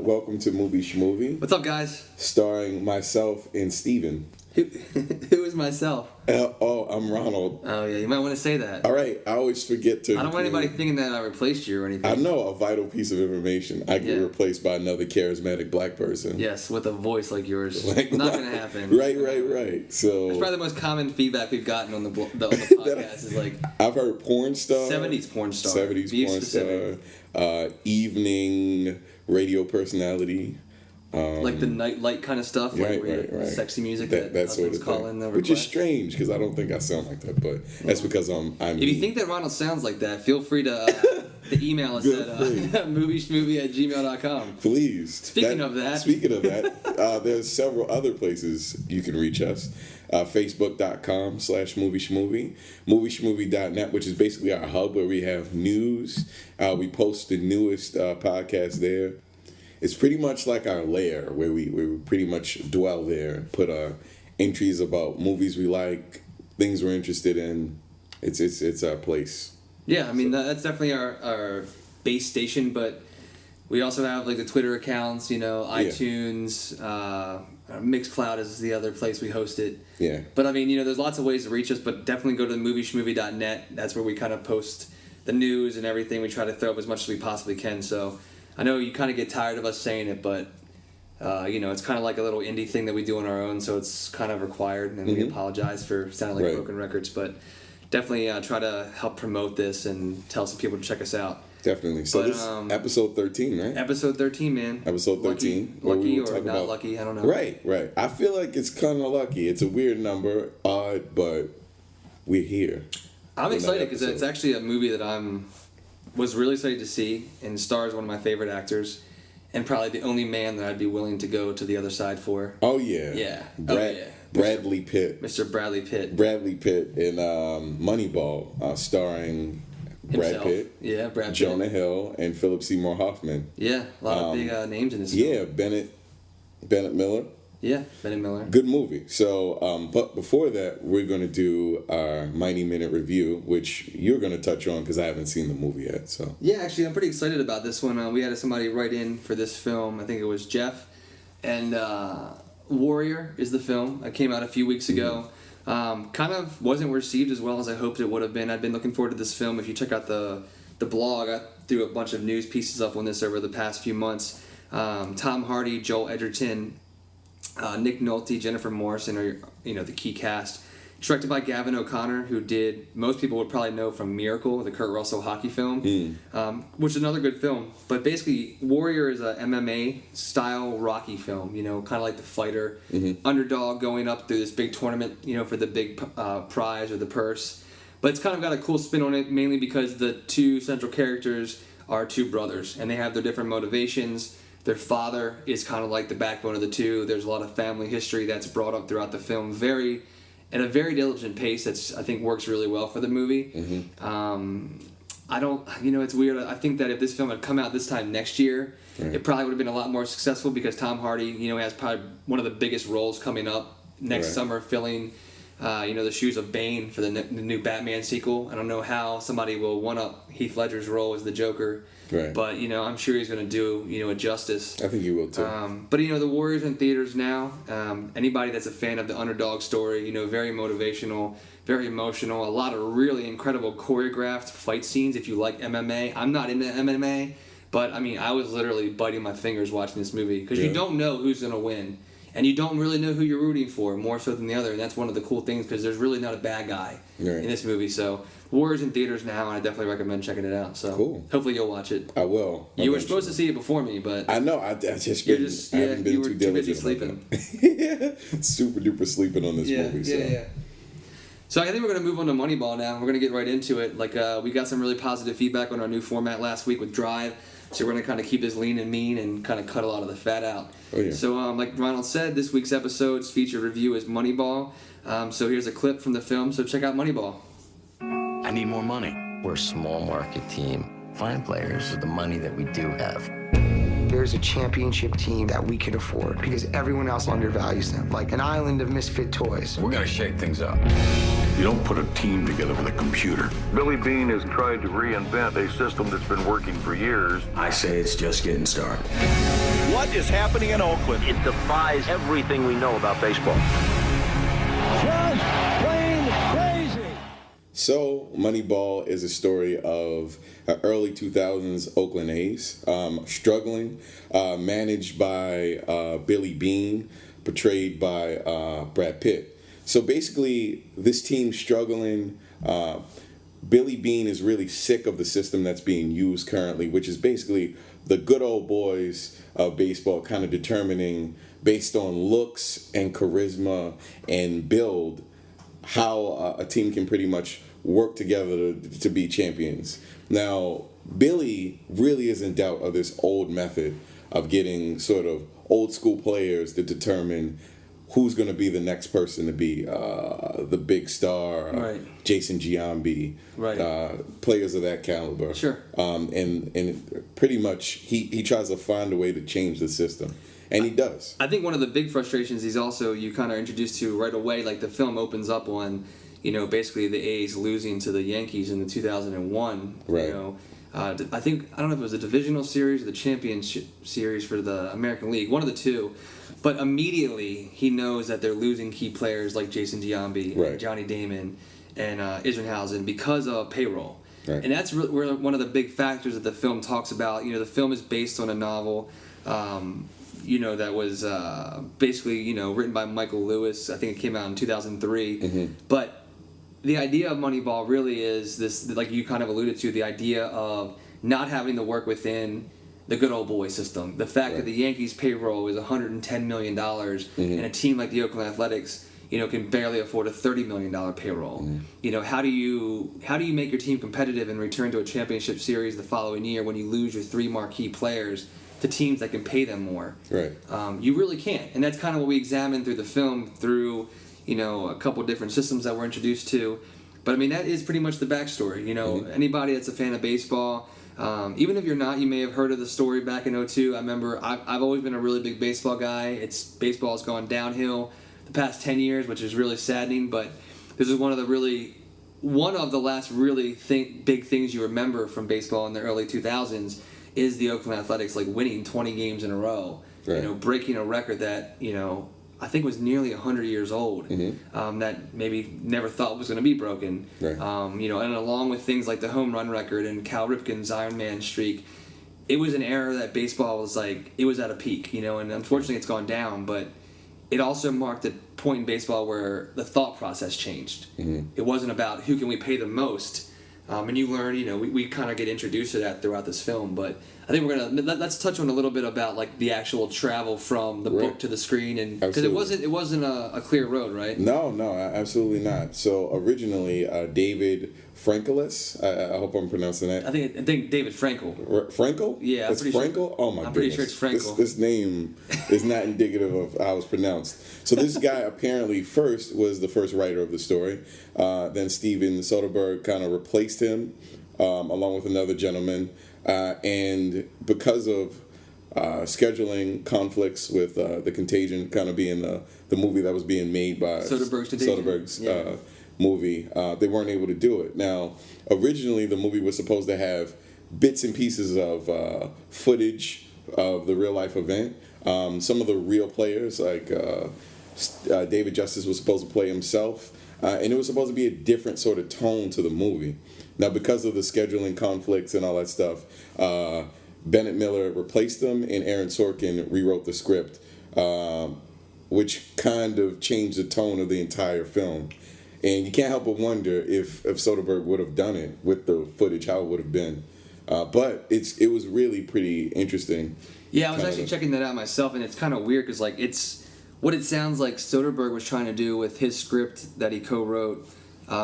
welcome to Schmovie. What's up, guys? Starring myself and Steven. Who is myself? I'm Ronald. Oh, yeah, you might want to say that. All right, I always forget to... I don't want anybody thinking that I replaced you or anything. I know, a vital piece of information. I get replaced by another charismatic black person. Yes, with a voice like yours. Not going to happen. Right. So it's probably the most common feedback we've gotten on the podcast is like... I've heard porn star. 70s porn star. 70s porn star. Evening radio personality. Like the nightlight kind of stuff, like right. Sexy music that sort of thing. Which is strange because I don't think I sound like that, but that's because I'm. If you think that Ronald sounds like that, feel free to email us at movieschmovie@gmail.com. Please. Speaking of that, there's several other places you can reach us. Facebook.com/movieschmovie, movieschmovie.net, which is basically our hub where we have news. We post the newest podcast there. It's pretty much like our lair where we pretty much dwell there and put our entries about movies we like, things we're interested in. It's our place. Yeah, I mean, that's definitely our base station, but we also have like the Twitter accounts, iTunes, Mixcloud is the other place we host it. Yeah. But I mean, there's lots of ways to reach us, but definitely go to movieschmovie.net. That's where we kind of post the news and everything. We try to throw up as much as we possibly can, so... I know you kind of get tired of us saying it, but, it's kind of like a little indie thing that we do on our own, so it's kind of required, and we apologize for sounding like broken records, but definitely try to help promote this and tell some people to check us out. Definitely. So this is episode 13, right? Episode 13, man. Episode 13. Lucky or not lucky, I don't know. Right. I feel like it's kind of lucky. It's a weird number, odd, but we're here. I'm excited because it's actually a movie that was really excited to see, and stars one of my favorite actors, and probably the only man that I'd be willing to go to the other side for. Oh yeah. Yeah. Bradley Pitt. Mr. Bradley Pitt. Bradley Pitt in Moneyball, starring himself. Brad Pitt. Yeah, Brad Pitt. Jonah Hill and Philip Seymour Hoffman. Yeah, a lot of big names in this film. Yeah, Bennett Miller. Yeah, Bennett Miller. Good movie. So, but before that, we're going to do our 90-minute review, which you're going to touch on because I haven't seen the movie yet. So yeah, actually, I'm pretty excited about this one. We had somebody write in for this film. I think it was Jeff. And Warrior is the film. It came out a few weeks ago. Kind of wasn't received as well as I hoped it would have been. I've been looking forward to this film. If you check out the blog, I threw a bunch of news pieces up on this over the past few months. Tom Hardy, Joel Edgerton, Nick Nolte, Jennifer Morrison are the key cast. Directed by Gavin O'Connor, who most people would probably know from Miracle, the Kurt Russell hockey film, which is another good film. But basically, Warrior is a MMA style Rocky film. Kind of like the fighter underdog going up through this big tournament, for the big prize or the purse. But it's kind of got a cool spin on it, mainly because the two central characters are two brothers, and they have their different motivations. Their father is kind of like the backbone of the two. There's a lot of family history that's brought up throughout the film, at a very diligent pace that's, I think, works really well for the movie. It's weird. I think that if this film had come out this time next year, it probably would have been a lot more successful because Tom Hardy, has probably one of the biggest roles coming up next summer, filling, the shoes of Bane for the new Batman sequel. I don't know how somebody will one-up Heath Ledger's role as the Joker. Right. But, I'm sure he's going to do, it justice. I think he will, too. But, the Warrior's in theaters now. Anybody that's a fan of the underdog story, very motivational, very emotional. A lot of really incredible choreographed fight scenes if you like MMA. I'm not into MMA, but, I was literally biting my fingers watching this movie because you don't know who's going to win. And you don't really know who you're rooting for, more so than the other. And that's one of the cool things because there's really not a bad guy in this movie. So, Warrior's in theaters now, and I definitely recommend checking it out. So, cool. Hopefully you'll watch it. I will. You were supposed to see it before me, but... I know. I haven't been too busy sleeping. Super duper sleeping on this movie. Yeah. So I think we're going to move on to Moneyball now. We're going to get right into it. We got some really positive feedback on our new format last week with Drive. So we're going to kind of keep this lean and mean and kind of cut a lot of the fat out. Oh, yeah. So like Ronald said, this week's episode's featured review is Moneyball. So here's a clip from the film. So check out Moneyball. I need more money. We're a small market team. Find players with the money that we do have. There's a championship team that we can afford because everyone else undervalues them, like an island of misfit toys. We're gonna shake things up. You don't put a team together with a computer. Billy Beane has tried to reinvent a system that's been working for years. I say it's just getting started. What is happening in Oakland? It defies everything we know about baseball. Just plain crazy. So, Moneyball is a story of early 2000s Oakland A's, struggling, managed by Billy Beane, portrayed by Brad Pitt. So basically, this team struggling. Billy Beane is really sick of the system that's being used currently, which is basically the good old boys of baseball kind of determining, based on looks and charisma and build, how a team can pretty much work together to be champions. Now, Billy really is in doubt of this old method of getting sort of old school players to determine who's going to be the next person to be the big star, right. Jason Giambi, right. Players of that caliber. Sure. And pretty much he tries to find a way to change the system. And he does. I think one of the big frustrations you kind of introduced to right away, like the film opens up on, basically the A's losing to the Yankees in the 2001. Right. I don't know if it was the divisional series or the championship series for the American League, one of the two. But immediately he knows that they're losing key players like Jason Giambi, right. Johnny Damon, and Isringhausen because of payroll. Right. And that's one of the big factors that the film talks about. The film is based on a novel, that was basically, written by Michael Lewis. I think it came out in 2003. Mm-hmm. But the idea of Moneyball really is this, like you kind of alluded to, the idea of not having to work within the good old boy system. The fact that the Yankees payroll is $110 million and a team like the Oakland Athletics, can barely afford a $30 million payroll. How do you make your team competitive and return to a championship series the following year when you lose your three marquee players to teams that can pay them more? Right. You really can't. And that's kind of what we examined through the film, through a couple different systems that we're introduced to. But I mean, that is pretty much the backstory. Anybody that's a fan of baseball, even if you're not, you may have heard of the story back in 2002. I remember I've always been a really big baseball guy. Baseball has gone downhill the past 10 years, which is really saddening. But this is one of the last really big things you remember from baseball in the early 2000s is the Oakland Athletics winning 20 games in a row. Right. Breaking a record that I think was nearly 100 years old, that maybe never thought was going to be broken. Right. And along with things like the home run record and Cal Ripken's Iron Man streak, it was an era that baseball was it was at a peak, and unfortunately it's gone down, but it also marked a point in baseball where the thought process changed. It wasn't about who can we pay the most, and you learn, we kind of get introduced to that throughout this film, but I think let's touch on a little bit about the actual travel from the book to the screen, and because it wasn't a clear road, right? No, absolutely not. So originally, David Frankelis, I hope I'm pronouncing that. I think David Frankel. Frankel? Yeah, it's Frankel. Sure. Oh my goodness! I'm pretty sure it's Frankel. This name is not indicative of how it's pronounced. So this guy apparently was the first writer of the story. Then Steven Soderbergh kind of replaced him, along with another gentleman. And because of scheduling conflicts with The Contagion kind of being the movie that was being made by Soderbergh's movie, they weren't able to do it. Now, originally the movie was supposed to have bits and pieces of footage of the real life event. Some of the real players, like David Justice, was supposed to play himself, and it was supposed to be a different sort of tone to the movie. Now, because of the scheduling conflicts and all that stuff, Bennett Miller replaced them, and Aaron Sorkin rewrote the script, which kind of changed the tone of the entire film. And you can't help but wonder if Soderbergh would have done it with the footage, how it would have been. But it was really pretty interesting. Yeah, I was actually checking that out myself, and it's kind of weird because it's what it sounds like Soderbergh was trying to do with his script that he co-wrote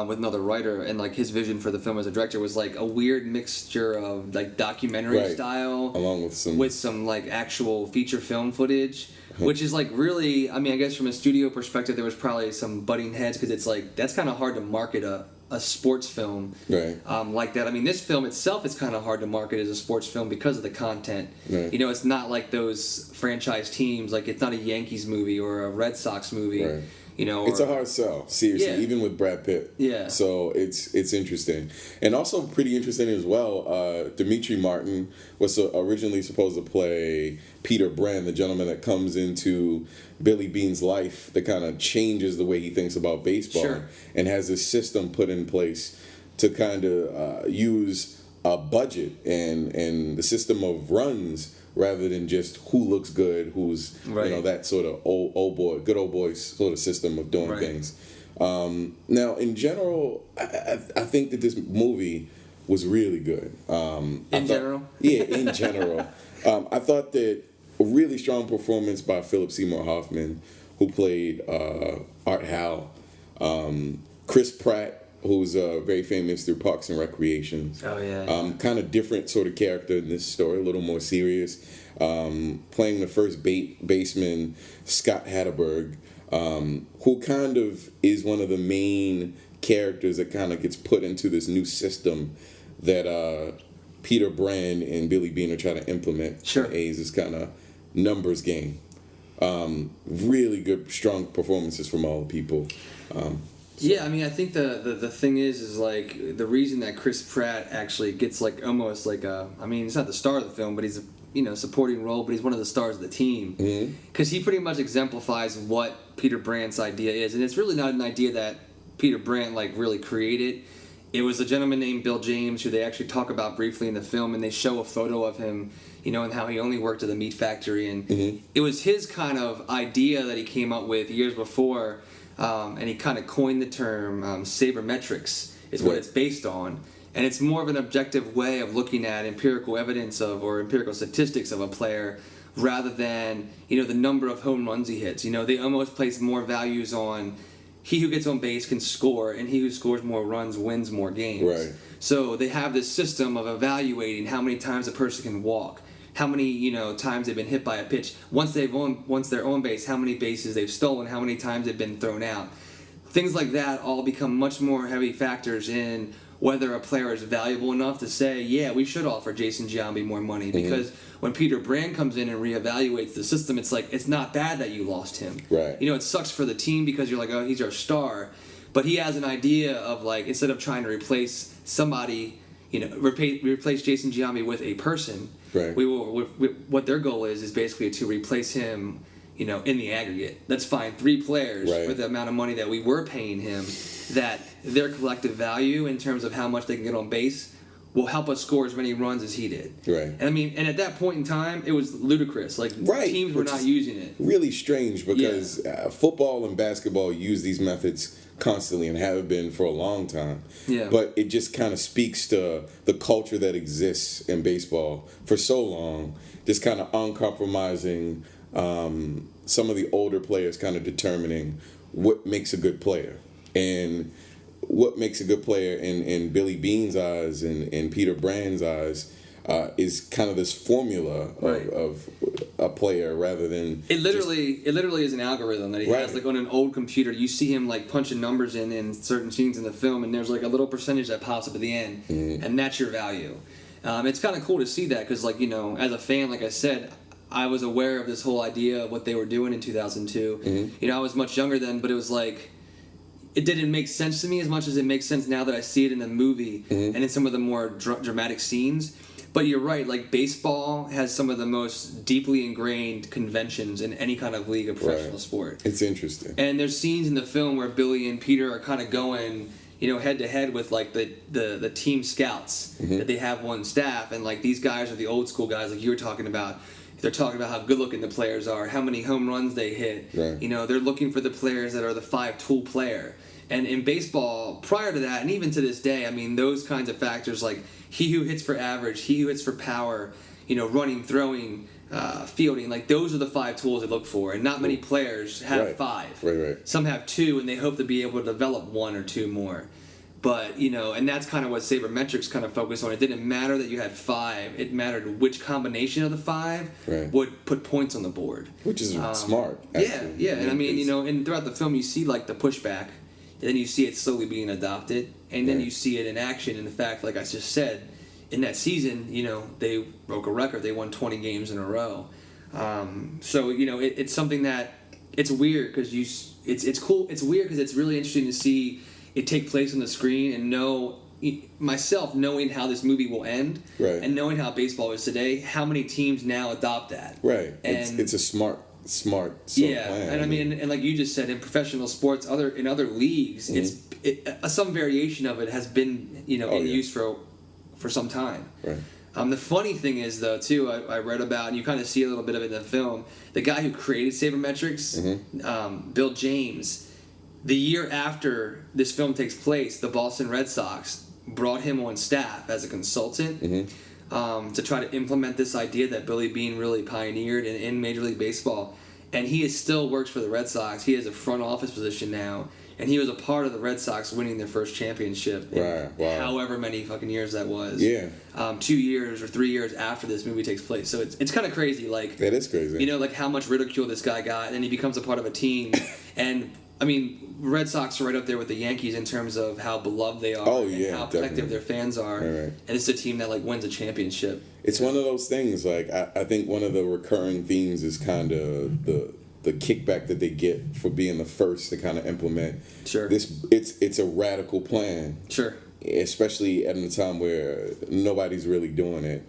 with another writer, and his vision for the film as a director was a weird mixture of documentary style, along with some actual feature film footage, which is really, I guess from a studio perspective there was probably some butting heads because it's that's kind of hard to market a sports film like that. This film itself is kind of hard to market as a sports film because of the content. Right. It's not like those franchise teams, it's not a Yankees movie or a Red Sox movie. Right. It's a hard sell, seriously, Yeah. even with Brad Pitt. Yeah. So it's interesting. And also pretty interesting as well, Dimitri Martin was originally supposed to play Peter Brand, the gentleman that comes into Billy Bean's life that kind of changes the way he thinks about baseball. Sure. And has this system put in place to kind of use a budget and the system of runs rather than just who looks good, who's that sort of good old boy sort of system of doing things. Now, in general, I think that this movie was really good. In general? Yeah, in general. I thought that a really strong performance by Philip Seymour Hoffman, who played Art Howe. Chris Pratt, who's very famous through Parks and Recreations. Oh, yeah. Kind of different sort of character in this story, a little more serious. Playing the first baseman, Scott Hatterberg, who kind of is one of the main characters that kind of gets put into this new system that Peter Brand and Billy Bean are trying to implement. Sure. A's this kind of numbers game. Really good, strong performances from all the people. Yeah, I mean, I think the thing is like the reason that Chris Pratt actually gets like almost like he's not the star of the film, but he's a supporting role, but he's one of the stars of the team because he pretty much exemplifies what Peter Brand's idea is, and it's really not an idea that Peter Brand like really created. It was a gentleman named Bill James who they actually talk about briefly in the film, and they show a photo of him, and how he only worked at the meat factory, and it was his kind of idea that he came up with years before. And he kind of coined the term sabermetrics is what it's based on. And it's more of an objective way of looking at empirical evidence or empirical statistics of a player rather than, the number of home runs he hits. They almost place more values on he who gets on base can score, and he who scores more runs wins more games. Right. So they have this system of evaluating how many times a person can walk, how many times they've been hit by a pitch. Once they're on base, how many bases they've stolen, how many times they've been thrown out. Things like that all become much more heavy factors in whether a player is valuable enough to say, yeah, we should offer Jason Giambi more money. Because when Peter Brand comes in and reevaluates the system, it's like, it's not bad that you lost him. Right. It sucks for the team because you're like, oh, he's our star. But he has an idea of like, instead of trying to replace somebody, replace Jason Giambi with a person. Right. What their goal is basically to replace him, in the aggregate. Let's find 3 players for the amount of money that we were paying him, that their collective value in terms of how much they can get on base will help us score as many runs as he did. Right. And at that point in time, it was ludicrous. Like teams were not using it. Really strange because football and basketball use these methods constantly and have been for a long time. Yeah. But it just kind of speaks to the culture that exists in baseball for so long, just kind of uncompromising, some of the older players kind of determining what makes a good player. And what makes a good player in Billy Bean's eyes and Peter Brand's eyes is kind of this formula of a player rather than it literally is an algorithm that he has like on an old computer. You see him like punching numbers in certain scenes in the film, and there's like a little percentage that pops up at the end, and that's your value. It's kind of cool to see that because like as a fan, like I said, I was aware of this whole idea of what they were doing in 2002. I was much younger then, but it was like it didn't make sense to me as much as it makes sense now that I see it in the movie and in some of the more dramatic scenes. But you're right, like baseball has some of the most deeply ingrained conventions in any kind of league of professional sport. It's interesting. And there's scenes in the film where Billy and Peter are kind of going, head to head with like the team scouts that they have on staff, and like these guys are the old school guys like you were talking about. They're talking about how good looking the players are, how many home runs they hit. Right. They're looking for the players that are the 5-tool player. And in baseball, prior to that, and even to this day, I mean, those kinds of factors like he who hits for average, he who hits for power, running, throwing, fielding, like those are the 5 tools they look for. And not many players have 5. Right. Some have 2, and they hope to be able to develop 1 or 2 more. But, and that's kind of what sabermetrics kind of focused on. It didn't matter that you had 5. It mattered which combination of the 5 would put points on the board. Which is smart, actually. Yeah. And I mean, and throughout the film, you see, like, the pushback. And then you see it slowly being adopted. And then you see it in action. And in fact, like I just said, in that season, they broke a record. They won 20 games in a row. So, it's something that... It's weird because it's cool. It's weird because it's really interesting to see it take place on the screen and know myself knowing how this movie will end, right, and knowing how baseball is today. How many teams now adopt that? Right. And it's a smart sort of plan. And I mean, and like you just said, in professional sports, in other leagues, some variation of it has been in use for some time. Right. The funny thing is, though, too, I read about, and you kind of see a little bit of it in the film, the guy who created sabermetrics, Bill James, the year after this film takes place, the Boston Red Sox brought him on staff as a consultant to try to implement this idea that Billy Beane really pioneered in Major League Baseball. And he still works for the Red Sox. He has a front office position now. And he was a part of the Red Sox winning their first championship in however many fucking years that was. Yeah. 2 years or 3 years after this movie takes place. So it's kind of crazy. Like, that is crazy. Like how much ridicule this guy got, and then he becomes a part of a team. And, I mean, Red Sox are right up there with the Yankees in terms of how beloved they are and how protective their fans are. Right. And it's a team that, like, wins a championship. It's one of those things, like, I think one of the recurring themes is kind of the kickback that they get for being the first to kind of implement this. It's a radical plan, especially at a time where nobody's really doing it.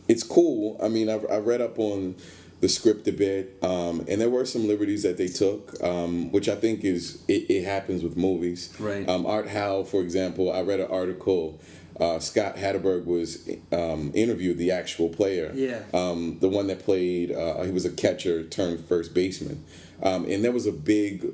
It's cool. I mean, I read up on the script a bit, and there were some liberties that they took, which I think it happens with movies. Right. Art Howe, for example, I read an article. Scott Hatterberg was interviewed, the actual player. Yeah. The one that played, he was a catcher turned first baseman. And there was a big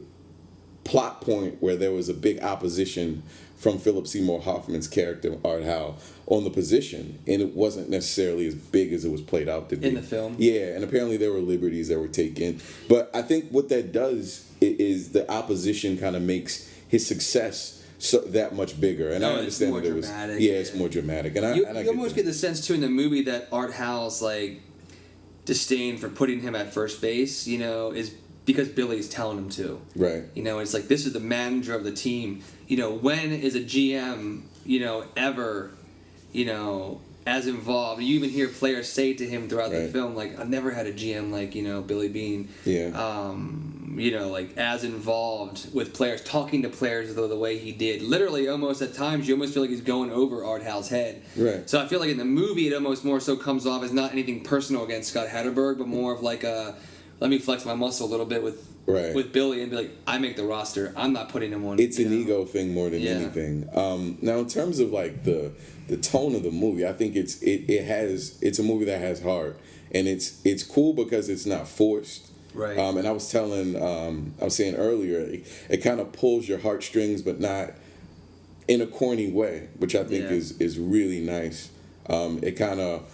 plot point where there was a big opposition from Philip Seymour Hoffman's character, Art Howe, on the position. And it wasn't necessarily as big as it was played out to be. In the film? Yeah, and apparently there were liberties that were taken. But I think what that does is the opposition kind of makes his success that much bigger, and I understand that it was it's more dramatic, and you I almost get the sense too in the movie that Art Howe's like disdain for putting him at first base, is because Billy's telling him to. Right. It's like, this is the manager of the team. When is a GM, ever, as involved? You even hear players say to him throughout the film, like, I've never had a GM like Billy Beane. Yeah. Like as involved with players, talking to players the way he did. Literally, almost at times, you almost feel like he's going over Art Howe's head. Right. So I feel like in the movie, it almost more so comes off as not anything personal against Scott Hatterberg, but more of like let me flex my muscle a little bit with Billy and be like, I make the roster. I'm not putting him on. It's an ego thing more than anything. Now, in terms of like the tone of the movie, I think it's a movie that has heart, and it's cool because it's not forced. Right. And I was saying earlier, it kind of pulls your heartstrings, but not in a corny way, which I think is really nice. It kind of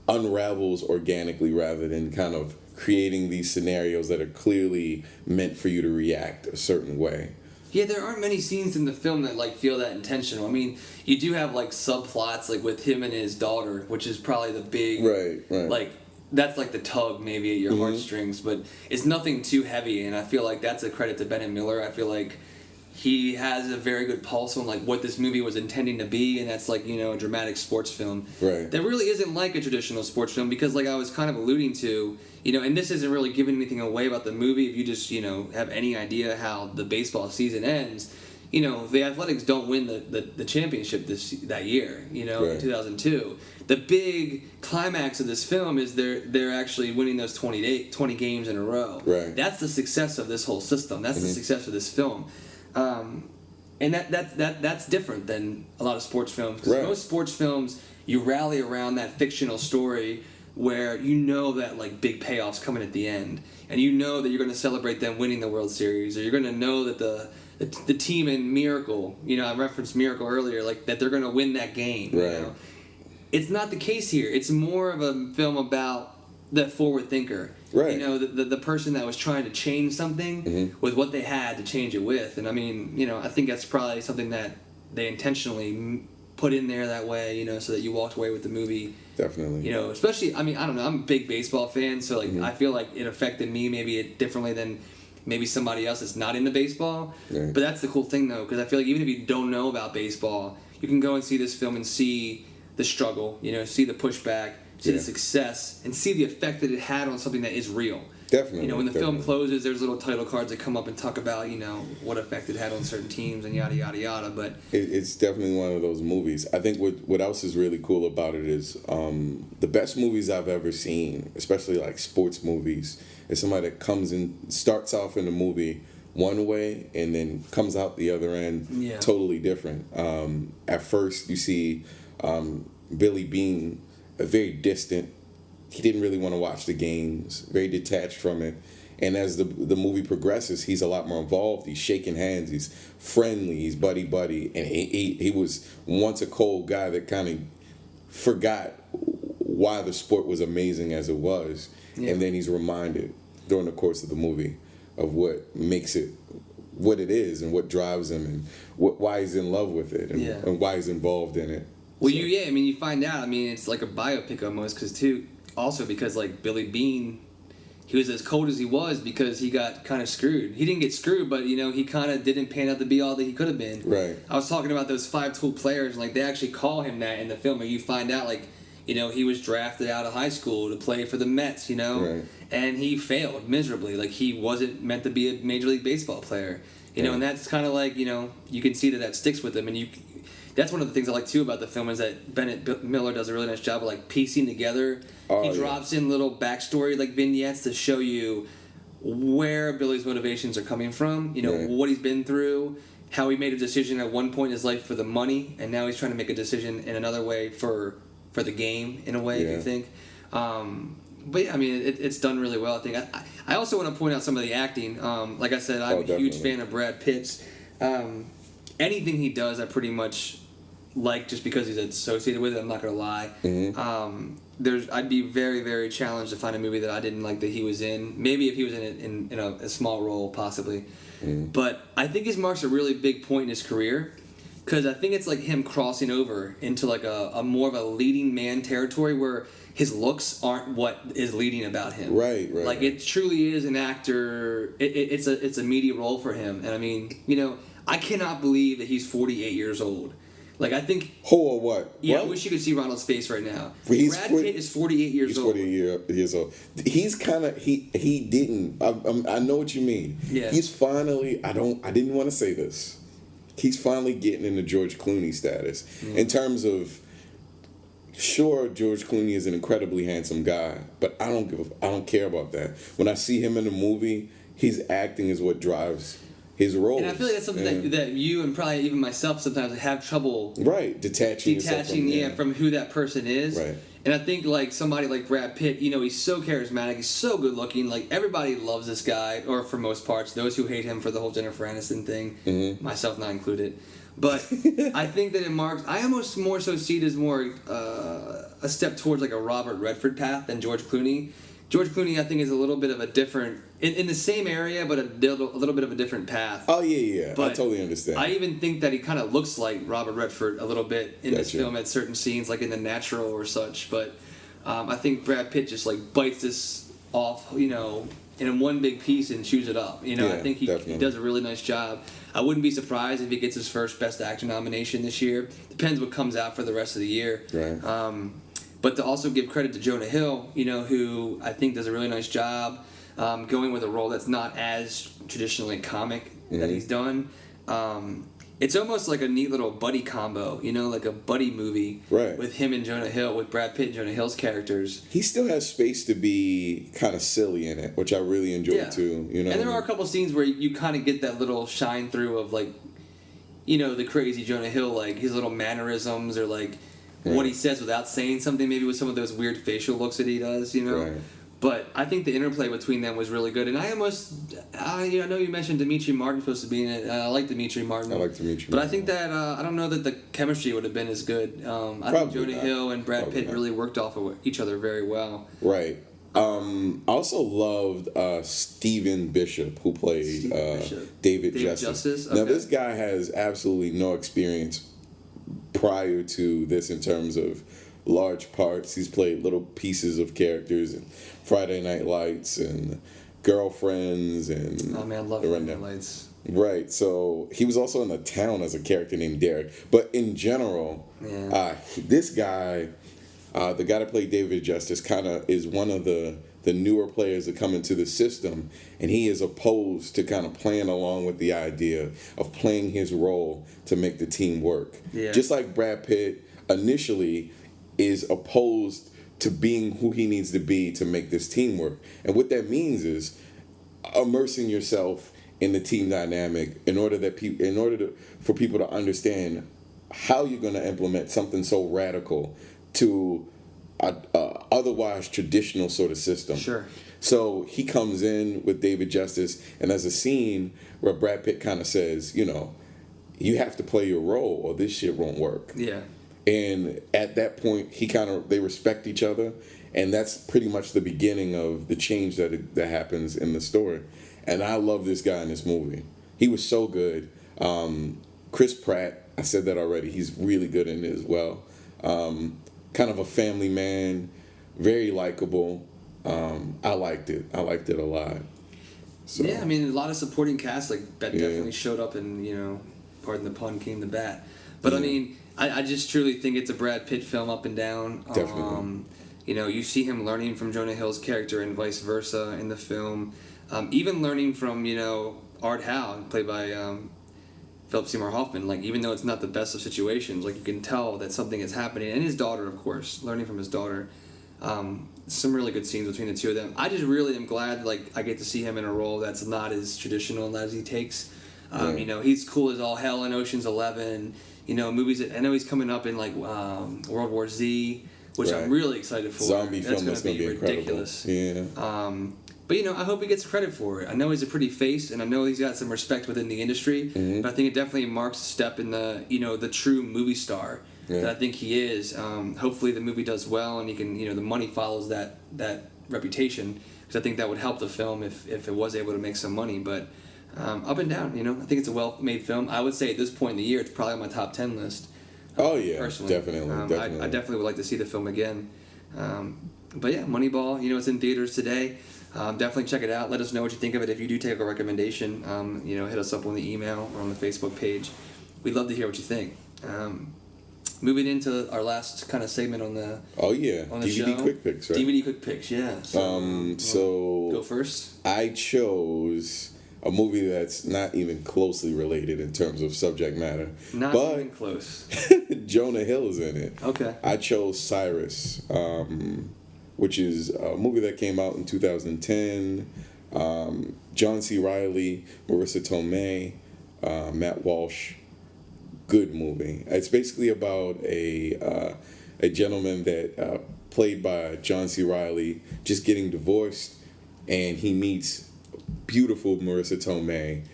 unravels organically rather than kind of creating these scenarios that are clearly meant for you to react a certain way. Yeah, there aren't many scenes in the film that like feel that intentional. I mean, you do have like subplots like with him and his daughter, which is probably the big like. That's like the tug maybe at your heartstrings, but it's nothing too heavy, and I feel like that's a credit to Bennett Miller. I feel like he has a very good pulse on like what this movie was intending to be, and that's like a dramatic sports film. Right. That really isn't like a traditional sports film because, like I was kind of alluding to, and this isn't really giving anything away about the movie. If you just have any idea how the baseball season ends, the Athletics don't win the championship that year. In 2002. The big climax of this film is they're actually winning those 20 games in a row. Right. That's the success of this whole system. That's the success of this film. And that's different than a lot of sports films. Because most sports films, you rally around that fictional story where that like big payoffs coming at the end, and that you're going to celebrate them winning the World Series, or you're going to know that the team in Miracle, I referenced Miracle earlier, like that they're going to win that game. Right. It's not the case here. It's more of a film about the forward thinker. Right. The person that was trying to change something with what they had to change it with. And I mean, I think that's probably something that they intentionally put in there that way, so that you walked away with the movie. Definitely. Especially, I mean, I don't know, I'm a big baseball fan, so like I feel like it affected me maybe differently than maybe somebody else that's not into baseball. Right. But that's the cool thing, though, because I feel like even if you don't know about baseball, you can go and see this film and see the struggle, see the pushback, see the success, and see the effect that it had on something that is real. Definitely. You know, when the definitely. film closes, there's little title cards that come up and talk about, you know, what effect it had on certain teams and yada, yada, yada. But It's definitely one of those movies. I think what else is really cool about it is the best movies I've ever seen, especially like sports movies, is somebody that comes in, starts off in the movie one way and then comes out the other end totally different. At first, you see Billy Bean, a very distant. He didn't really want to watch the games, very detached from it. And as the movie progresses, he's a lot more involved. He's shaking hands. He's friendly. He's buddy. And he was once a cold guy that kind of forgot why the sport was amazing as it was. Yeah. And then he's reminded during the course of the movie of what makes it what it is and what drives him and why he's in love with it and why he's involved in it. Well, you find out. It's like a biopic almost, because like Billy Bean, he was as cold as he was because he got kind of screwed. He didn't get screwed, but he kind of didn't pan out to be all that he could have been. Right. I was talking about those 5-tool players, and like they actually call him that in the film, and you find out like he was drafted out of high school to play for the Mets, right. And he failed miserably. Like he wasn't meant to be a Major League Baseball player, and that's kind of like you can see that sticks with him, and that's one of the things I like too about the film is that Bennett Miller does a really nice job of like piecing together. He drops in little backstory like vignettes to show you where Billy's motivations are coming from. What he's been through, how he made a decision at one point in his life for the money, and now he's trying to make a decision in another way for the game in a way. If you think. But yeah, it's done really well. I think. I also want to point out some of the acting. Like I said, I'm a huge fan of Brad Pitt's. Anything he does, I pretty much like just because he's associated with it. I'm not gonna lie. Mm-hmm. I'd be very, very challenged to find a movie that I didn't like that he was in. Maybe if he was in it in a small role, possibly. Mm-hmm. But I think his marks a really big point in his career. Because I think it's like him crossing over into like a more of a leading man territory where his looks aren't what is leading about him. Right. Like it truly is an actor. It's a meaty role for him. And I cannot believe that he's 48 years old. Like I think. Or what? Yeah, what? I wish you could see Ronald's face right now. Brad Pitt is 48 years old. He's 48 years old. He's kind of he didn't. I know what you mean. Yeah. He's finally. I didn't want to say this. He's finally getting into George Clooney status in terms of. Sure, George Clooney is an incredibly handsome guy, but I don't care about that. When I see him in a movie, his acting is what drives his roles. And I feel like that's something that you and probably even myself sometimes have trouble detaching from who that person is. Right. And I think like somebody like Brad Pitt, he's so charismatic, he's so good looking, like everybody loves this guy, or for most parts, those who hate him for the whole Jennifer Aniston thing, myself not included. But I think that I almost more so see it as more a step towards like a Robert Redford path than George Clooney. George Clooney, I think, is a little bit of a different, in the same area, but a little bit of a different path. Oh, yeah. But I totally understand. I even think that he kind of looks like Robert Redford a little bit in this film at certain scenes, like in The Natural or such. But I think Brad Pitt just like bites this off, in one big piece and chews it up. I think he does a really nice job. I wouldn't be surprised if he gets his first Best Actor nomination this year. Depends what comes out for the rest of the year. Right. But to also give credit to Jonah Hill, who I think does a really nice job going with a role that's not as traditionally comic that he's done. It's almost like a neat little buddy combo, like a buddy movie with him and Jonah Hill, with Brad Pitt and Jonah Hill's characters. He still has space to be kind of silly in it, which I really enjoy too. And there are a couple scenes where you kind of get that little shine through of like, the crazy Jonah Hill, like his little mannerisms or like what he says without saying something, maybe with some of those weird facial looks that he does, Right. But I think the interplay between them was really good. And I know you mentioned Dimitri Martin supposed to be in it. I like Dimitri Martin. But I think that, I don't know that the chemistry would have been as good. I think Jonah Hill and Brad Pitt really worked off of each other very well. Right. I also loved Stephen Bishop, who played David Justice. Now, this guy has absolutely no experience prior to this in terms of large parts. He's played little pieces of characters in Friday Night Lights and Girlfriends and... Oh man, love Friday Night Lights. Right, so he was also in The Town as a character named Derek. But in general, this guy, the guy that played David Justice, kind of is one of the the newer players that come into the system, and he is opposed to kind of playing along with the idea of playing his role to make the team work. Yeah. Just like Brad Pitt initially is opposed to being who he needs to be to make this team work. And what that means is immersing yourself in the team dynamic in order for people to understand how you're going to implement something so radical to a otherwise traditional sort of system. Sure. So he comes in with David Justice, and there's a scene where Brad Pitt kind of says, you have to play your role or this shit won't work. Yeah. And at that point, they respect each other, and that's pretty much the beginning of the change that happens in the story. And I love this guy in this movie. He was so good. Chris Pratt, I said that already. He's really good in it as well. Kind of a family man, very likable. I liked it. I liked it a lot. So. Yeah, I mean, a lot of supporting cast. Like, Bet definitely showed up and, pardon the pun, came to bat. But, I mean, I just truly think it's a Brad Pitt film up and down. Definitely. You see him learning from Jonah Hill's character and vice versa in the film. Even learning from, Art Howe, played by Philip Seymour Hoffman. Like, even though it's not the best of situations, like, you can tell that something is happening. And his daughter, of course, learning from his daughter. Some really good scenes between the two of them. I just really am glad, like, I get to see him in a role that's not as traditional as he takes. He's cool as all hell in Ocean's 11. Movies that I know he's coming up in, like, World War Z, which I'm really excited for. Zombie film that's going to be ridiculous. Incredible. Yeah. But, I hope he gets credit for it. I know he's a pretty face, and I know he's got some respect within the industry, but I think it definitely marks a step in the, the true movie star that I think he is. Hopefully the movie does well, and he can, the money follows that reputation, because I think that would help the film if it was able to make some money. But up and down, I think it's a well-made film. I would say at this point in the year, it's probably on my top 10 list. Personally. Definitely. I definitely would like to see the film again. But yeah, Moneyball, it's in theaters today. Definitely check it out. Let us know what you think of it. If you do take a recommendation, hit us up on the email or on the Facebook page. We'd love to hear what you think. Moving into our last kind of segment on the DVD show. quick picks, right? DVD quick picks, yeah. So go first. I chose a movie that's not even closely related in terms of subject matter. Not even close. Jonah Hill is in it. Okay. I chose CYRUS, which is a movie that came out in 2010. John C. Reilly, Marissa Tomei, Matt Walsh. Good movie. It's basically about a gentleman that played by John C. Reilly just getting divorced, and he meets beautiful Marissa Tomei,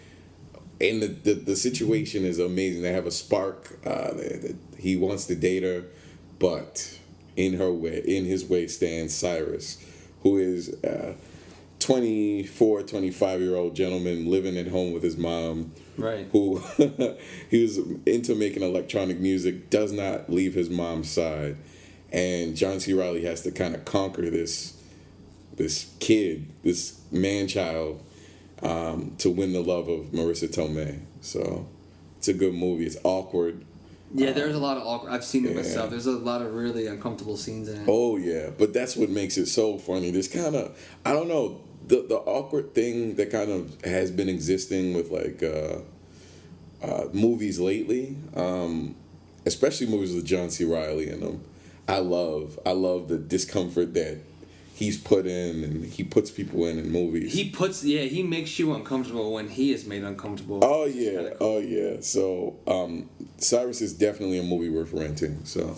and the situation is amazing. They have a spark. He wants to date her, but in his way stands CYRUS, who is 24, 25-year-old gentleman living at home with his mom. Right. Who he was into making electronic music, does not leave his mom's side, and John C. Reilly has to kind of conquer this kid, this man-child, to win the love of Marissa Tomei. So it's a good movie. It's awkward. Yeah, there's a lot of awkward. I've seen it myself. There's a lot of really uncomfortable scenes in it. Oh yeah, but that's what makes it so funny. There's kind of, I don't know, the awkward thing that kind of has been existing with like movies lately, especially movies with John C. Reilly in them. I love the discomfort that he's put in, and he puts people in movies. He makes you uncomfortable when he is made uncomfortable. Oh yeah. So CYRUS is definitely a movie worth renting. So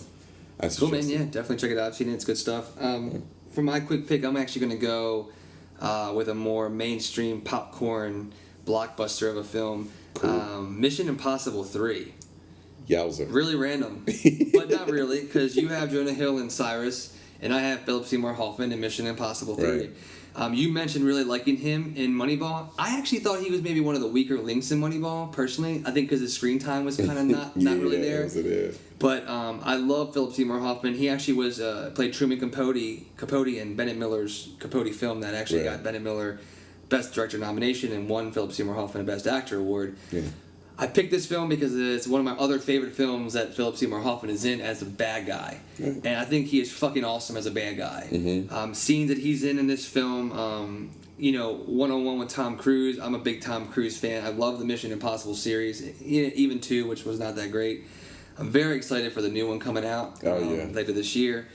that's cool, man. Yeah, definitely check it out. I've seen it. It's good stuff. For my quick pick, I'm actually going to go with a more mainstream popcorn blockbuster of a film. Cool. Mission Impossible 3. Yowza. Really random, but not really, because you have Jonah Hill and CYRUS, and I have Philip Seymour Hoffman in Mission Impossible 3. Right. You mentioned really liking him in Moneyball. I actually thought he was maybe one of the weaker links in Moneyball, personally. I think because his screen time was kind of not really there. Yes, it is. But I love Philip Seymour Hoffman. He actually was played Truman Capote in Bennett Miller's Capote film that actually got Bennett Miller Best Director nomination and won Philip Seymour Hoffman a Best Actor award. Yeah. I picked this film because it's one of my other favorite films that Philip Seymour Hoffman is in as a bad guy. And I think he is fucking awesome as a bad guy. Scenes that he's in this film, you know, one-on-one with Tom Cruise. I'm a big Tom Cruise fan. I love the Mission Impossible series, even 2, which was not that great. I'm very excited for the new one coming out later this year.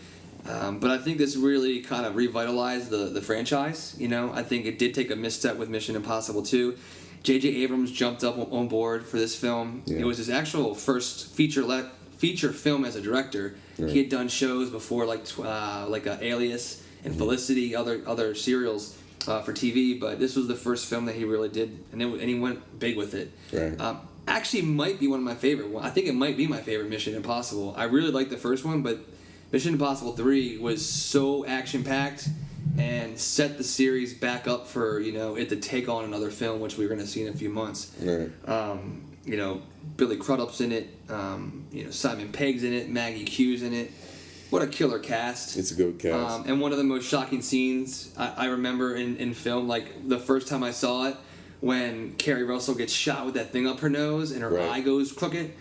But I think this really kind of revitalized the franchise. You know, I think it did take a misstep with Mission Impossible 2. J.J. Abrams jumped up on board for this film. It was his actual first feature film as a director. He had done shows before, like Alias and Felicity, other serials for TV, but this was the first film that he really did, and he went big with it. Actually, might be one of my favorite. I think it might be my favorite Mission Impossible. I really liked the first one, but Mission Impossible 3 was so action-packed and set the series back up for, you know, it to take on another film, which we're going to see in a few months. You know, Billy Crudup's in it. You know, Simon Pegg's in it. Maggie Q's in it. What a killer cast. It's a good cast. And one of the most shocking scenes I remember in film, like the first time I saw it, when Kerry Russell gets shot with that thing up her nose and her eye goes crooked.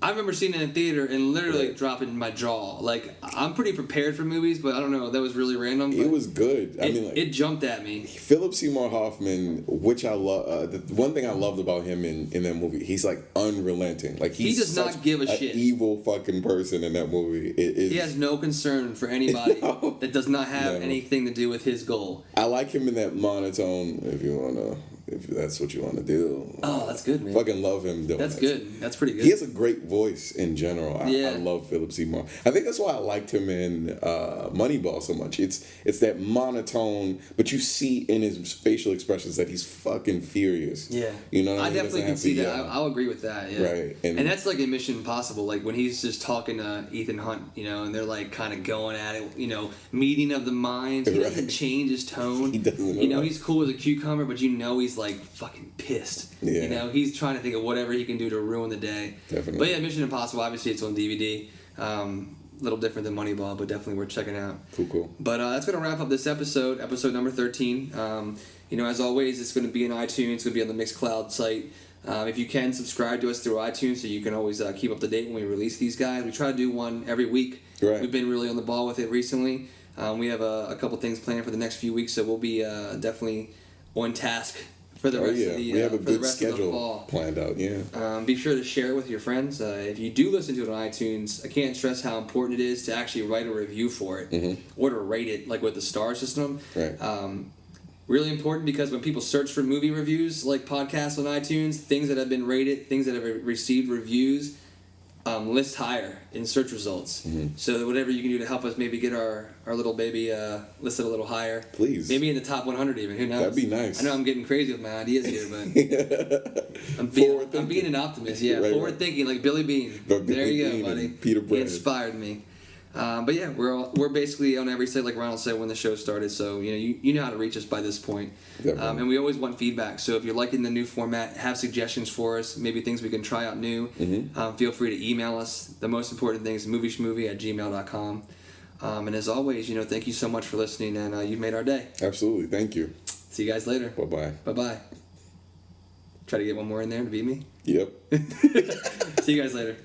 I remember seeing it in theater and literally dropping my jaw. Like, I'm pretty prepared for movies, but I don't know, that was really random. It was good. I mean, like, it jumped at me. Philip Seymour Hoffman, which I love. The one thing I loved about him in that movie, he's like unrelenting. Like he does not give a shit. Evil fucking person in that movie. He has no concern for anybody that does not have anything to do with his goal. I like him in that monotone. If that's what you want to do. Oh, that's good, man. Fucking love him doing That's that. good. That's pretty good. He has a great voice in general. I love Philip Seymour. I think that's why I liked him in Moneyball so much. It's that monotone, but you see in his facial expressions that he's fucking furious. Yeah. You know what I mean? I definitely can see that. I'll agree with that, yeah. Right. And that's like in Mission Impossible, like when he's just talking to Ethan Hunt, you know, and they're like kind of going at it, you know, meeting of the minds. He doesn't change his tone. He doesn't. You know, he's cool as a cucumber, but you know he's like fucking pissed. Yeah. You know, he's trying to think of whatever he can do to ruin the day. Definitely. But yeah, Mission Impossible, obviously it's on DVD. Little different than Moneyball, but definitely worth checking out. Cool. But that's going to wrap up this episode number 13. You know, as always, it's going to be in iTunes. It's going to be on the Mixcloud site. If you can, subscribe to us through iTunes so you can always keep up to date when we release these guys. We try to do one every week. Right. We've been really on the ball with it recently. We have a couple things planned for the next few weeks, so we'll be definitely on task for the rest of the we have a good of the schedule fall. planned out. Yeah. Be sure to share it with your friends. If you do listen to it on iTunes, I can't stress how important it is to actually write a review for it or to rate it, like with the star system. Right. Really important because when people search for movie reviews, like podcasts on iTunes, things that have been rated, things that have received reviews, list higher in search results. So whatever you can do to help us maybe get our little baby listed a little higher. Please. Maybe in the top 100 even. Who knows? That'd be nice. I know I'm getting crazy with my ideas here, but I'm being an optimist. Yeah, Right, forward thinking like Billy Bean. There you go, buddy. Peter He Brad. inspired me. But yeah, we're basically on every site, like Ronald said when the show started. So you know how to reach us by this point. And we always want feedback. So if you're liking the new format, have suggestions for us, maybe things we can try out new. Feel free to email us. The most important thing is movieschmovie@gmail.com. And as always, thank you so much for listening, and you've made our day. Absolutely. Thank you. See you guys later. Bye-bye. Bye-bye. Try to get one more in there to beat me. Yep. See you guys later.